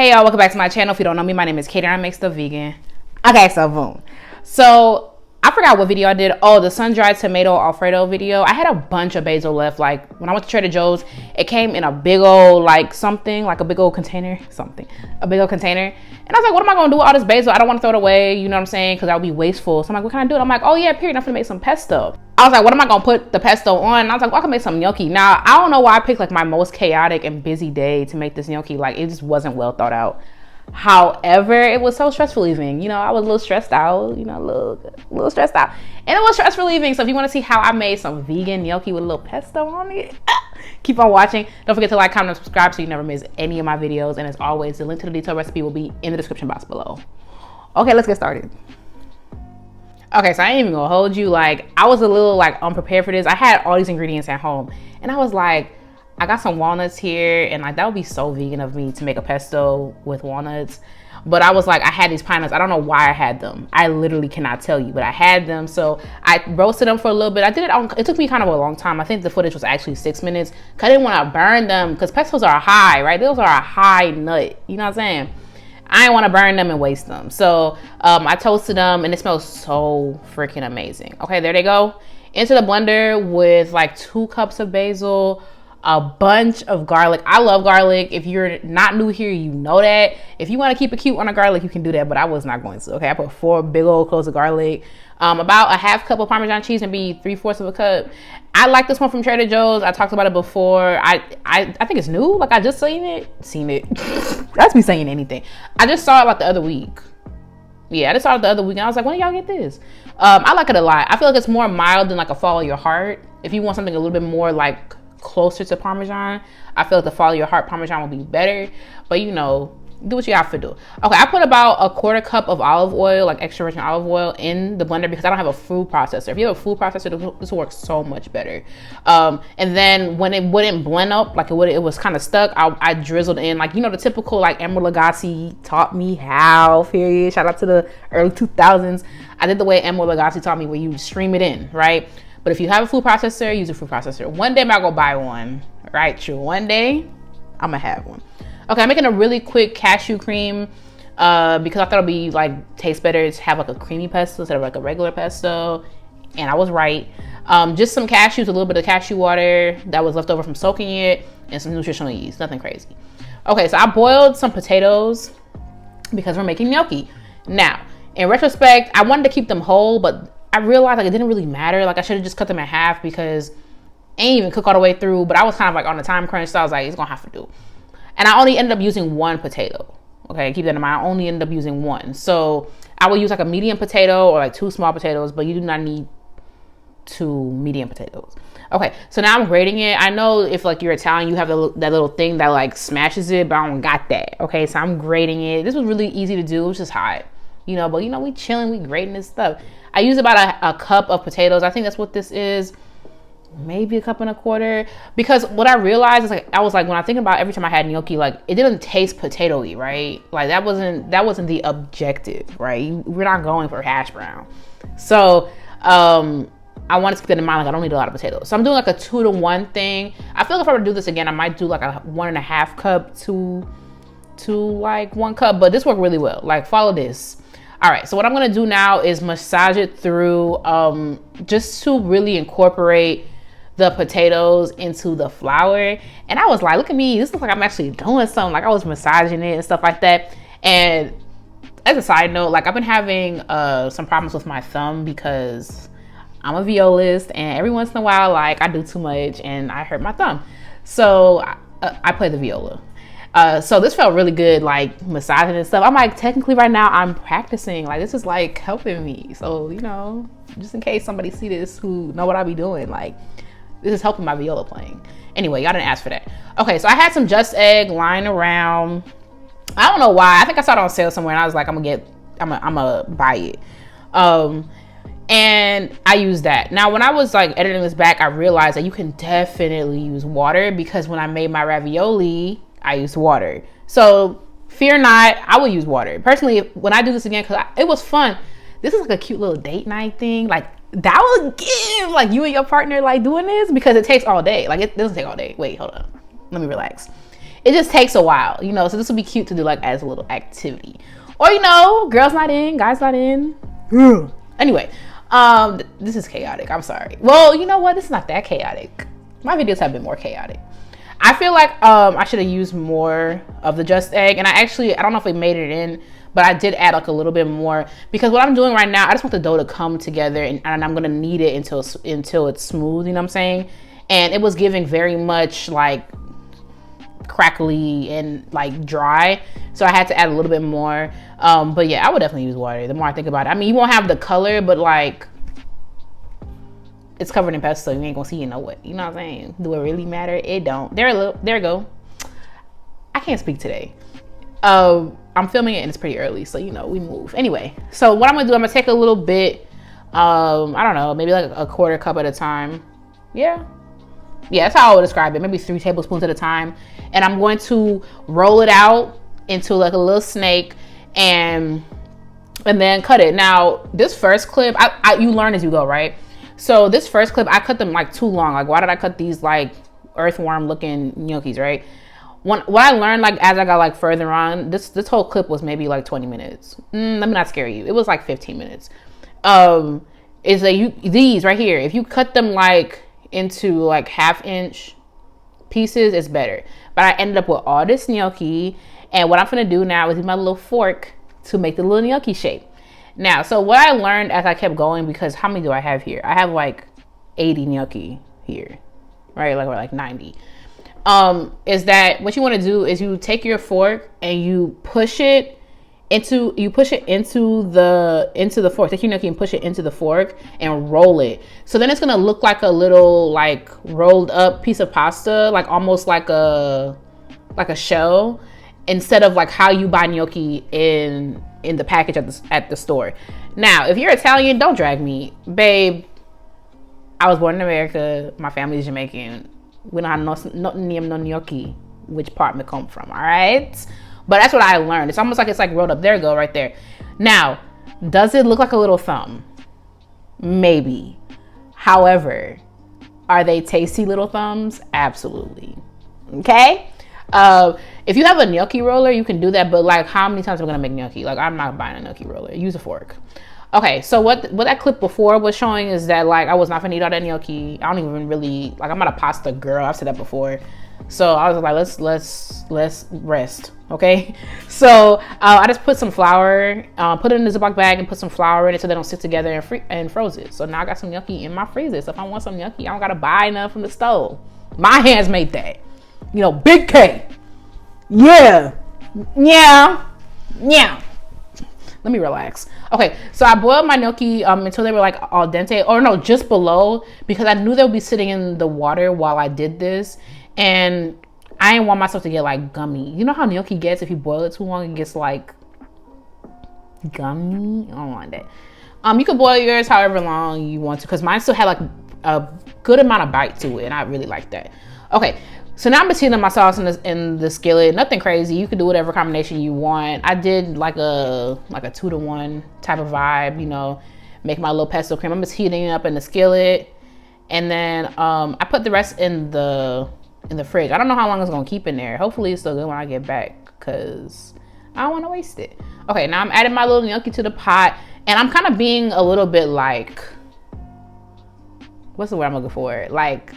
Hey y'all, welcome back to my channel. If you don't know me, my name is Katie and I make stuff vegan. Okay, so boom. So I forgot what video I did. Oh, the sun-dried tomato Alfredo video. I had a bunch of basil left. Like when I went to Trader Joe's, it came in a big old like something, like a big old container, a big old container. And I was like, what am I gonna do with all this basil? I don't want to throw it away, you know what I'm saying? Because that would be wasteful. So I'm like, what can I do? I'm like, oh yeah, period. I'm gonna make some pesto. I was like, what am I gonna put the pesto on? And I was like, well, I can make some gnocchi. Now, I don't know why I picked like my most chaotic and busy day to make this gnocchi. Like it just wasn't well thought out. However, it was so stress relieving. You know, I was a little stressed out, you know, a little stressed out. And it was stress relieving. So if you want to see how I made some vegan gnocchi with a little pesto on it, keep on watching. Don't forget to like, comment, and subscribe so you never miss any of my videos. And as always, the link to the detailed recipe will be in the description box below. Okay, let's get started. Okay, so I ain't even gonna hold you. Like, I was a little like unprepared for this. I had all these ingredients at home and I was like, I got some walnuts here and like that would be so vegan of me to make a pesto with walnuts. But I was like, I had these pine nuts. I don't know why I had them. I literally cannot tell you, but I had them. So I roasted them for a little bit. I did it on, it took me kind of a long time. I think the footage was actually 6 minutes because I didn't want to burn them because pestos are high, right? Those are a high nut. You know what I'm saying? I didn't want to burn them and waste them. So I toasted them and it smells so freaking amazing. Okay, there they go. Into the blender with like 2 cups of basil, a bunch of garlic. I love garlic. If you're not new here, you know that. If you want to keep it cute on a garlic, you can do that, but I was not going to. Okay, I put 4 big old cloves of garlic, about a half cup of Parmesan cheese, maybe 3/4 of a cup. I like this one from Trader Joe's. I talked about it before. I think it's new. Like I just seen it. That's me saying anything. I just saw it like the other week. Yeah, I just saw it the other week and I was like, when did y'all get this? I like it a lot. I feel like it's more mild than like a Follow Your Heart. If you want something a little bit more like closer to Parmesan, I feel like the Follow Your Heart Parmesan would be better, but you know, do what you have to do. Okay, I put about a 1/4 cup of olive oil, like extra virgin olive oil, in the blender because I don't have a food processor. If you have a food processor, this will work so much better. And then when it wouldn't blend up, like it was kind of stuck, I drizzled in, like, you know, the typical, like Emeril Lagasse taught me how, period. Shout out to the early 2000s. I did the way Emeril Lagasse taught me, where you stream it in, right? But if you have a food processor, use a food processor. One day I'm gonna go buy one, right? True. One day I'm gonna have one. Okay, I'm making a really quick cashew cream because I thought it'd be like taste better to have like a creamy pesto instead of like a regular pesto, and I was right. Just some cashews, a little bit of cashew water that was left over from soaking it, and some nutritional yeast. Nothing crazy. Okay, so I boiled some potatoes because we're making gnocchi. Now, in retrospect, I wanted to keep them whole, but I realized like it didn't really matter. Like I should have just cut them in half because it ain't even cook all the way through. But I was kind of like on a time crunch, so I was like, it's gonna have to do. And I only ended up using 1 potato. Okay, keep that in mind. I only ended up using 1. So I will use like a medium potato or like 2 small potatoes, but you do not need 2 medium potatoes. Okay, so now I'm grating it. I know if like you're Italian, you have that little thing that like smashes it, but I don't got that. Okay, so I'm grating it. This was really easy to do. It was just hot, you know, but you know, we chilling, we grating this stuff. I use about a cup of potatoes. I think that's what this is. Maybe 1.25 cups, because what I realized is like I was like, when I think about every time I had gnocchi, like it didn't taste potato-y, right? Like that wasn't the objective, right? We're not going for hash brown. So I want to keep that in mind. Like I don't need a lot of potatoes, so I'm doing like a 2-to-1 thing. I feel like if I were to do this again, I might do like a 1.5 cup to like 1 cup, but this worked really well. Like follow this. All right, so what I'm gonna do now is massage it through just to really incorporate the potatoes into the flour. And I was like, look at me, this looks like I'm actually doing something. Like I was massaging it and stuff like that. And as a side note, like I've been having some problems with my thumb because I'm a violist and every once in a while, like I do too much and I hurt my thumb. So I play the viola. So this felt really good, like massaging and stuff. I'm like, technically right now I'm practicing, like this is like helping me. So, you know, just in case somebody see this who know what I be doing, like this is helping my viola playing. Anyway, y'all didn't ask for that. Okay, so I had some Just Egg lying around. I don't know why. I think I saw it on sale somewhere and I was like, I'm gonna buy it. And I used that. Now, when I was like editing this back, I realized that you can definitely use water because when I made my ravioli, I used water. So fear not, I will use water. Personally, when I do this again, because it was fun. This is like a cute little date night thing. Like that would give like you and your partner like doing this because it takes all day. Like it doesn't take all day. Wait, hold on. Let me relax. it just takes a while, you know. So this would be cute to do like as a little activity, or you know, girls not in, guys not in. Anyway, this is chaotic. I'm sorry. Well, you know what? It's not that chaotic. My videos have been more chaotic. I feel like I should have used more of the Just Egg, and I don't know if we made it in, but I did add like a little bit more, because what I'm doing right now, I just want the dough to come together, and I'm gonna knead it until it's smooth, you know what I'm saying? And it was giving very much like crackly and like dry, so I had to add a little bit more. But yeah, I would definitely use water the more I think about it. I mean, you won't have the color, but like, it's covered in pesto. You ain't gonna see, you know what? You know what I'm saying? Do it really matter? It don't. There we go. I can't speak today. I'm filming it and it's pretty early, so you know, we move. Anyway, so what I'm gonna do, I'm gonna take a little bit, I don't know, maybe like a quarter cup at a time. Yeah, that's how I would describe it. Maybe 3 tablespoons at a time. And I'm going to roll it out into like a little snake and then cut it. Now, this first clip, you learn as you go, right? So this first clip, I cut them like too long. Like, why did I cut these like earthworm looking gnocchis, right? What I learned, like, as I got like further on, this whole clip was maybe like 20 minutes. Let me not scare you. It was like 15 minutes. Is that these right here, if you cut them like into like 1/2 inch pieces, it's better. But I ended up with all this gnocchi, and what I'm gonna do now is use my little fork to make the little gnocchi shape. Now, so what I learned as I kept going, because how many do I have here? I have like 80 gnocchi here, right? Like, or like 90. Is that what you want to do is you take your fork and you push it into the fork. Take your gnocchi and push it into the fork and roll it. So then it's gonna look like a little like rolled up piece of pasta, like almost like a shell, instead of like how you buy gnocchi in the package at the store. Now, if you're Italian, don't drag me, babe. I was born in America. My family is Jamaican. We don't have no gnocchi, which part me come from, all right? But that's what I learned. It's almost like it's like rolled up. There you go, right there. Now, does it look like a little thumb? Maybe. However, are they tasty little thumbs? Absolutely. Okay? If you have a gnocchi roller, you can do that, but like, how many times am I gonna make gnocchi? Like, I'm not buying a gnocchi roller. Use a fork. Okay, so what that clip before was showing is that like I was not gonna eat all that gnocchi. I don't even really like. I'm not a pasta girl. I've said that before. So I was like, let's rest. Okay. So I just put some flour, put it in the Ziploc bag, and put some flour in it so they don't stick together, and froze it. So now I got some gnocchi in my freezer. So if I want some gnocchi, I don't gotta buy none from the stove. My hands made that. You know, big K. Yeah. Let me relax. Okay, so I boiled my gnocchi until they were like al dente, or no, just below, because I knew they would be sitting in the water while I did this, and I didn't want myself to get like gummy. You know how gnocchi gets if you boil it too long? It gets like gummy. I don't want that. You can boil yours however long you want to, because mine still had like a good amount of bite to it, and I really like that. Okay. So now I'm seasoning my sauce in the skillet. Nothing crazy. You can do whatever combination you want. I did like a 2-to-1 type of vibe, you know, make my little pesto cream. I'm just heating it up in the skillet. And then I put the rest in the fridge. I don't know how long it's gonna keep in there. Hopefully it's still good when I get back, because I don't want to waste it. Okay, now I'm adding my little gnocchi to the pot, and I'm kind of being a little bit like, what's the word I'm looking for? Like,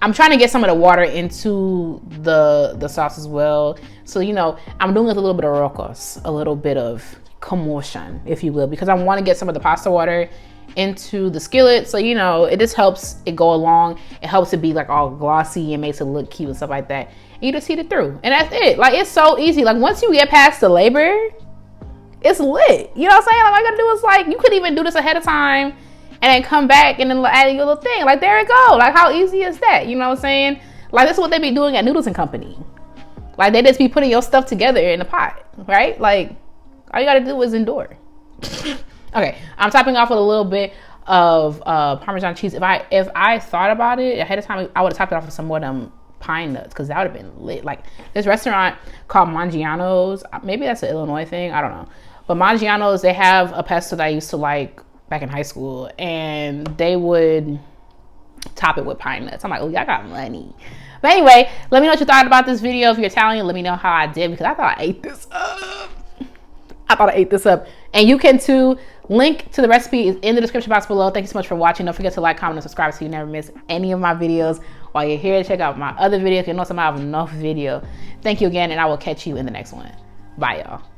I'm trying to get some of the water into the sauce as well. So, you know, I'm doing a little bit of rocos, a little bit of commotion, if you will, because I want to get some of the pasta water into the skillet. So, you know, it just helps it go along. It helps it be like all glossy and makes it look cute and stuff like that. And you just heat it through. And that's it. Like, it's so easy. Like, once you get past the labor, it's lit. You know what I'm saying? Like, all you gotta do is like, you could even do this ahead of time and then come back and then add your little thing. Like, there it go. Like, how easy is that? You know what I'm saying? Like, this is what they be doing at Noodles and Company. Like, they just be putting your stuff together in a pot, right? Like, all you gotta do is endure. Okay, I'm topping off with a little bit of Parmesan cheese. If I thought about it ahead of time, I would have topped it off with some more of them pine nuts, because that would have been lit. Like, this restaurant called Mangiano's, maybe that's an Illinois thing, I don't know. But Mangiano's, they have a pesto that I used to like back in high school, and they would top it with pine nuts. I'm like, oh, y'all got money. But anyway, let me know what you thought about this video. If you're Italian, let me know how I did, because I thought I ate this up. And you can too. Link to the recipe is in the description box below. Thank you so much for watching. Don't forget to like, comment, and subscribe so you never miss any of my videos. While you're here, check out my other videos. If you know some, I have enough video. Thank you again, and I will catch you in the next one. Bye, y'all.